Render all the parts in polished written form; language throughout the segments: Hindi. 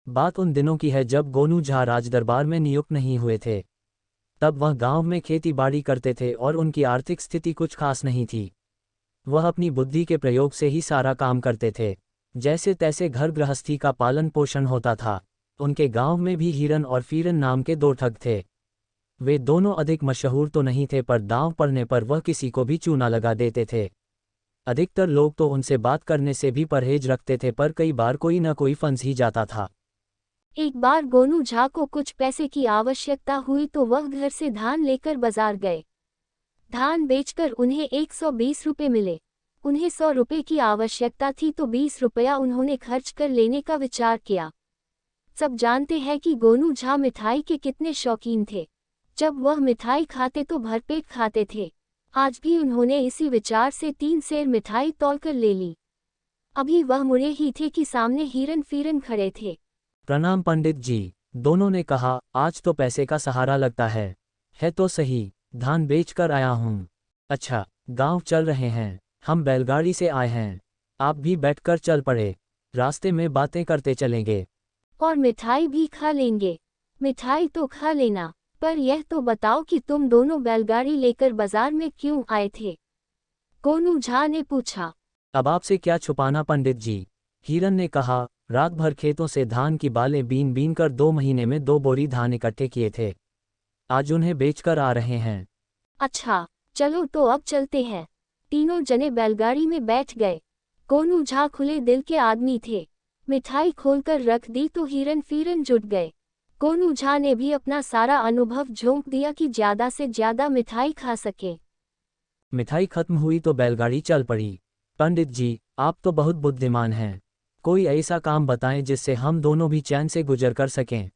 बात उन दिनों की है जब गोनू झा राजदरबार में नियुक्त नहीं हुए थे। तब वह गांव में खेती बाड़ी करते थे और उनकी आर्थिक स्थिति कुछ खास नहीं थी। वह अपनी बुद्धि के प्रयोग से ही सारा काम करते थे। जैसे तैसे घर गृहस्थी का पालन पोषण होता था। उनके गांव में भी हीरन और फीरन नाम के दो ठग थे। वे दोनों अधिक मशहूर तो नहीं थे, पर दांव पड़ने पर वह किसी को भी चूना लगा देते थे। अधिकतर लोग तो उनसे बात करने से भी परहेज रखते थे, पर कई बार कोई न कोई फंस ही जाता था। एक बार गोनू झा को कुछ पैसे की आवश्यकता हुई तो वह घर से धान लेकर बाजार गए। धान बेचकर उन्हें 120 रुपये मिले। उन्हें 100 रुपये की आवश्यकता थी तो 20 रुपया उन्होंने खर्च कर लेने का विचार किया। सब जानते हैं कि गोनू झा मिठाई के कितने शौकीन थे। जब वह मिठाई खाते तो भरपेट खाते थे। आज भी उन्होंने इसी विचार से 3 सेर मिठाई तौलकर ले ली। अभी वह मुड़े ही थे कि सामने हीरन फीरन खड़े थे। प्रणाम पंडित जी, दोनों ने कहा। आज तो पैसे का सहारा लगता है तो सही। धान बेचकर आया हूँ। अच्छा, गांव चल रहे हैं? हम बैलगाड़ी से आए हैं। आप भी बैठकर चल पड़े, रास्ते में बातें करते चलेंगे। और मिठाई भी खा लेंगे। मिठाई तो खा लेना, पर यह तो बताओ कि तुम दोनों बैलगाड़ी लेकर बाजार में क्यों आए थे? गोनू झा ने पूछा। अब आपसे क्या छुपाना पंडित जी, हीरन ने कहा। रात भर खेतों से धान की बालें बीन बीन कर 2 महीने में 2 बोरी धान इकट्ठे किए थे। आज उन्हें बेचकर आ रहे हैं। अच्छा, चलो तो अब चलते हैं। तीनों जने बैलगाड़ी में बैठ गए। गोनू झा खुले दिल के आदमी थे। मिठाई खोलकर रख दी तो हीरन फीरन जुट गए। गोनू झा ने भी अपना सारा अनुभव झोंक दिया कि ज्यादा से ज्यादा मिठाई खा सके। मिठाई खत्म हुई तो बैलगाड़ी चल पड़ी। पंडित जी, आप तो बहुत बुद्धिमान हैं। कोई ऐसा काम बताएं जिससे हम दोनों भी चैन से गुजर कर सकें।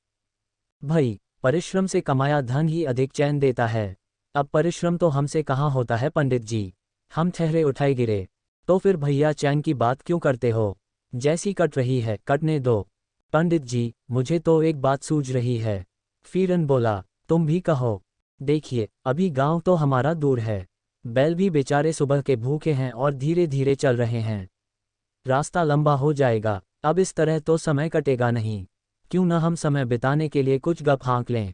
भाई, परिश्रम से कमाया धन ही अधिक चैन देता है। अब परिश्रम तो हमसे कहाँ होता है पंडित जी, हम ठहरे उठाए गिरे। तो फिर भैया चैन की बात क्यों करते हो? जैसी कट रही है कटने दो। पंडित जी, मुझे तो एक बात सूझ रही है। फीरन बोला, तुम भी कहो। देखिए, अभी गांव तो हमारा दूर है। बैल भी बेचारे सुबह के भूखे हैं और धीरे धीरे चल रहे हैं। रास्ता लंबा हो जाएगा। अब इस तरह तो समय कटेगा नहीं। क्यों न हम समय बिताने के लिए कुछ गप हाँक लें।